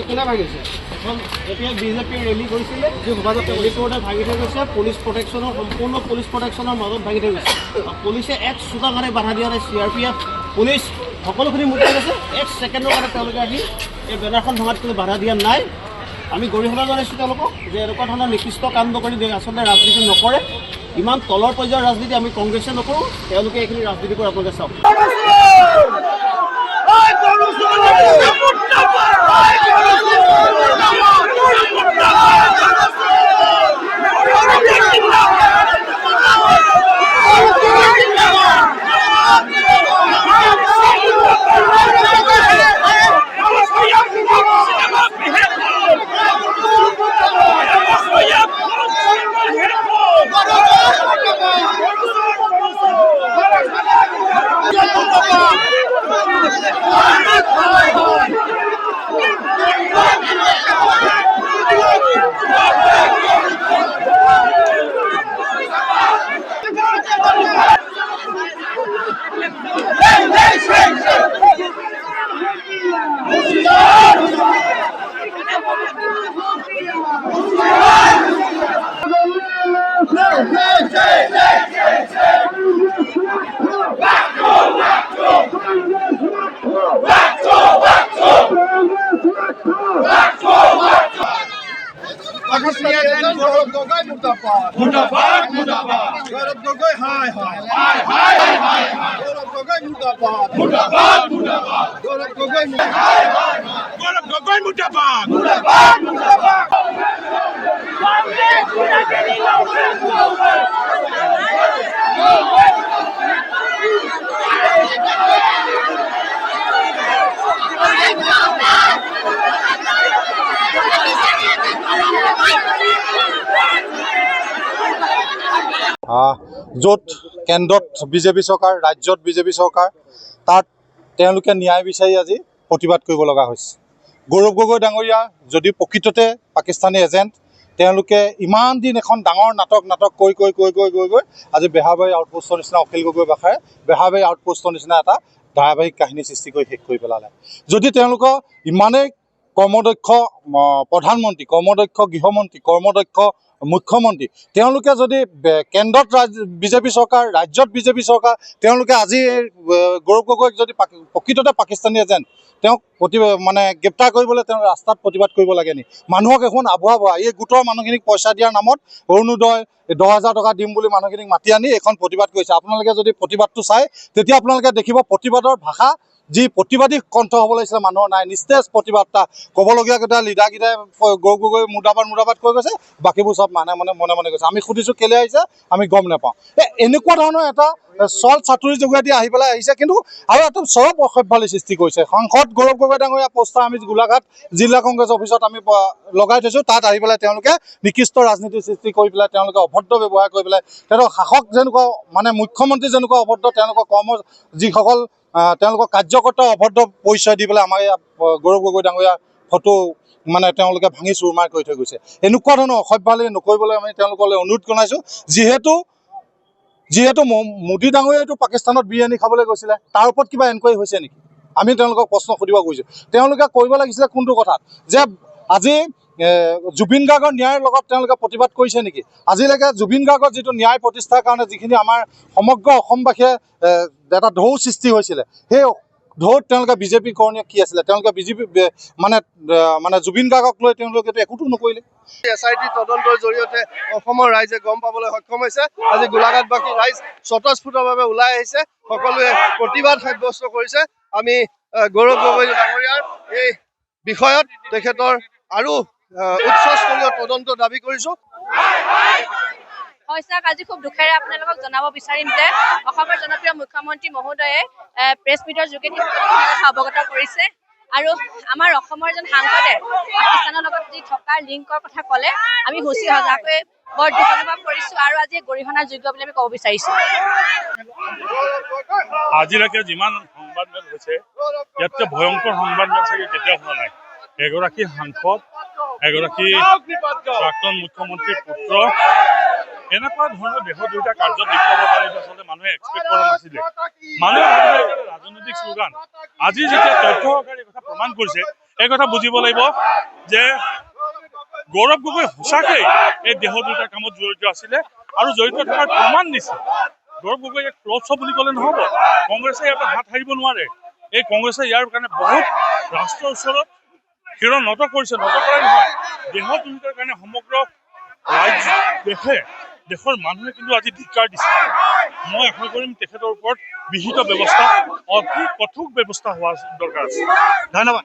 কোনে ভাঙিছে? এতিয়া বিজেপি ৰেলী কৰিছিলে, যি সভাপতি ৰেলী কৰোঁতে ভাঙি থৈ গৈছে। পুলিচ প্ৰটেকশ্যনৰ সম্পূৰ্ণ পুলিচ প্ৰটেকশ্যনৰ মাজত ভাঙি থৈ গৈছে। পুলিচে এক চোকা কাৰণে বাধা দিয়া নাই। CRPF পুলিচ সকলোখিনি মুক্ত গৈছে। এক ছেকেণ্ডৰ কাৰণে তেওঁলোকে আহি এই বেনাৰখন ভঙাত কোনো বাধা দিয়া নাই। আমি গৰিহণা জনাইছোঁ তেওঁলোকক যে এনেকুৱা ধৰণৰ নিকৃষ্ট কাম নকৰি আচলতে ৰাজনীতি নকৰে। ইমান তলৰ পৰ্যায়ৰ ৰাজনীতি আমি কংগ্ৰেছে নকৰোঁ। তেওঁলোকে এইখিনি ৰাজনীতি কৰি আপোনালোকে চাওক। য'ত কেন্দ্ৰত বিজেপি চৰকাৰ, ৰাজ্যত বিজেপি চৰকাৰ, তাত তেওঁলোকে ন্যায় বিচাৰি আজি প্ৰতিবাদ কৰিব লগা হৈছে। গৌৰৱ গগৈ ডাঙৰীয়া যদি প্ৰকৃততে পাকিস্তানী এজেণ্ট, তেওঁলোকে ইমান দিন এখন ডাঙৰ নাটক কৈ আজি বেহাবাৰী আউটপোষ্টৰ নিচিনা অখিল গগৈ ভাষাৰে বেহাবাৰী আউটপোষ্টৰ নিচিনা এটা ধাৰাবাহিক কাহিনী সৃষ্টি কৰি শেষ কৰি পেলালে। যদি তেওঁলোকৰ ইমানেই কৰ্মদক্ষ প্ৰধানমন্ত্ৰী, কৰ্মদক্ষ গৃহমন্ত্ৰী, কৰ্মদক্ষ মুখ্যমন্ত্ৰী, তেওঁলোকে যদি কেন্দ্ৰত বিজেপি চৰকাৰ, ৰাজ্যত বিজেপি চৰকাৰ, তেওঁলোকে আজি গৌৰৱ গগৈক যদি প্ৰকৃততে পাকিস্তানী এজেণ্ট, তেওঁক গ্ৰেপ্তাৰ কৰিবলৈ তেওঁ ৰাস্তাত প্ৰতিবাদ কৰিব লাগে নি? মানুহক এখন আবুৱাব, এই গোটৰ মানুহখিনিক পইচা দিয়াৰ নামত অৰুণোদয় 10,000 টকা দিম বুলি মানুহখিনিক মাতি আনি এইখন প্ৰতিবাদ কৰিছে। আপোনালোকে যদি প্ৰতিবাদটো চায় তেতিয়া আপোনালোকে দেখিব প্ৰতিবাদৰ ভাষা, যি প্ৰতিবাদী কণ্ঠ হ'ব লাগিছিলে মানুহৰ নাই। নিস্তেজ প্ৰতিবাদটা ক'বলগীয়া কেইটা লিডাৰকেইটাই গৌৰৱ গগৈ মুৰ্দাবাদ কৈ গৈছে, বাকীবোৰ চব মনে গৈছে। আমি সুধিছোঁ কেলৈ আহিছে, আমি গম নাপাওঁ। এনেকুৱা ধৰণৰ এটা চল চাতুৰি যোগেদি আহি পেলাই আহিছে, কিন্তু আৰু এটা চৰম অসভ্যালি সৃষ্টি কৰিছে। সাংসদ গৌৰৱ গগৈ ডাঙৰীয়া পোষ্টাৰ আমি গোলাঘাট জিলা কংগ্ৰেছ অফিচত আমি লগাই থৈছোঁ। তাত আহি পেলাই তেওঁলোকে নিকৃষ্ট ৰাজনীতি সৃষ্টি কৰি পেলাই, তেওঁলোকে অভদ্ৰ ব্যৱহাৰ কৰি পেলাই, তেওঁলোকৰ শাসক যেনেকুৱা মুখ্যমন্ত্ৰী যেনেকুৱা অভদ্ৰ, তেওঁলোকৰ যিসকল তেওঁলোকৰ কাৰ্যকৰ্তাও অভদ্ৰ পৰিচয় দি পেলাই আমাৰ ইয়াত গৌৰৱ গগৈ ডাঙৰীয়া ফটো তেওঁলোকে ভাঙি চুৰমাৰ কৰি থৈ গৈছে। এনেকুৱা ধৰণৰ অসভ্যালি নকৰিবলৈ আমি তেওঁলোকলৈ অনুৰোধ জনাইছোঁ। যিহেতু মোদী ডাঙৰীয়াইটো পাকিস্তানত বিৰিয়ানী খাবলৈ গৈছিলে, তাৰ ওপৰত কিবা এনকুৱাৰী হৈছে নেকি? আমি তেওঁলোকক প্ৰশ্ন সুধিব খুজিছোঁ। তেওঁলোকে কৰিব লাগিছিলে কোনটো কথাত, যে আজি জুবিন গাৰ্গৰ ন্যায়ৰ লগত তেওঁলোকে প্ৰতিবাদ কৰিছে নেকি? আজিলৈকে জুবিন গাৰ্গৰ যিটো ন্যায় প্ৰতিষ্ঠাৰ কাৰণে যিখিনি আমাৰ সমগ্ৰ অসমবাসীয়ে এটা ঢৌ সৃষ্টি হৈছিলে, সেই ঢৌত তেওঁলোকে বিজেপি কৰণীয় কি আছিলে? তেওঁলোকে বিজেপি জুবিন গাৰ্গক লৈ তেওঁলোকেতো একোটো নকৰিলে। SIT তদন্তৰ জৰিয়তে অসমৰ ৰাইজে গম পাবলৈ সক্ষম হৈছে। আজি গোলাঘাটবাসী ৰাইজ স্বতঃস্ফূৰ্তভাৱে ওলাই আহিছে, সকলোৱে প্ৰতিবাদ সাব্যস্ত কৰিছে। আমি গৌৰৱ গগৈ ডাঙৰীয়াৰ এই বিষয়ত তেখেতৰ আৰু উচ্চস্তৰীয় তদন্ত দাবী কৰিছোঁ। হয় ছাৰ, আজি খুব দুখেৰে আপোনালোকক জনাব বিচাৰিম যে অসমৰ জনপ্ৰিয় মুখ্যমন্ত্ৰী মহোদয়ে প্ৰেছ মিটৰ যোগেদি কথা অৱগত কৰিছে। আৰু আমাৰ অসমৰ এজন সাংসদে পাকিস্তানৰ লগত যি থকাৰ লিংকৰ কথা ক'লে, আমি হুঁচি সজাকৈ বৰ দুখ অনুভৱ কৰিছোঁ আৰু আজি গৰিহণাৰ যোগ্য বুলি আমি ক'ব বিচাৰিছোঁ। আজিলৈকে যিমান সংবাদ মেল হৈছে, ইয়াতকৈ ভয়ংকৰ সংবাদ মেল চাগে কেতিয়াও হোৱা নাই। এগৰাকী সাংসদ, এগৰাকী প্ৰাক্তন মুখ্যমন্ত্ৰীৰ পুত্ৰ, এনেকুৱা ধৰণৰ দেশত দুটা কাৰ্যত লিপ্ত হ'ব পাৰে আচলতে মানুহে এক্সপেক্ট কৰা নাছিলে। মানুহে ভাবিলে ৰাজনৈতিক শ্লোগান। আজি যেতিয়া তথ্য সহকাৰে কথা প্ৰমাণ কৰিছে এই কথা বুজিব লাগিব যে গৌৰৱ গগৈ সঁচাকৈ এই দেহ দুটাৰ কামত জড়িত আছিলে আৰু জড়িত থকাৰ প্ৰমাণ দিছে। গৌৰৱ গগৈ এক ক্লথ বুলি ক'লে নহ'ব, কংগ্ৰেছে ইয়াৰ পৰা হাত সাৰিব নোৱাৰে। এই কংগ্ৰেছে ইয়াৰ কাৰণে বহুত ৰাষ্ট্ৰৰ ওচৰত শিৰ নত কৰিছে, নত কৰাই নহয়, দেহ দুটাৰ কাৰণে সমগ্ৰ ৰাজ্য দেশৰ মানুহে কিন্তু আজি ধিক্কাৰ দিছে। মই আশা কৰিম তেখেতৰ ওপৰত বিহিত ব্যৱস্থা, অতি কঠোৰ ব্যৱস্থা হোৱা দৰকাৰ আছে। ধন্যবাদ।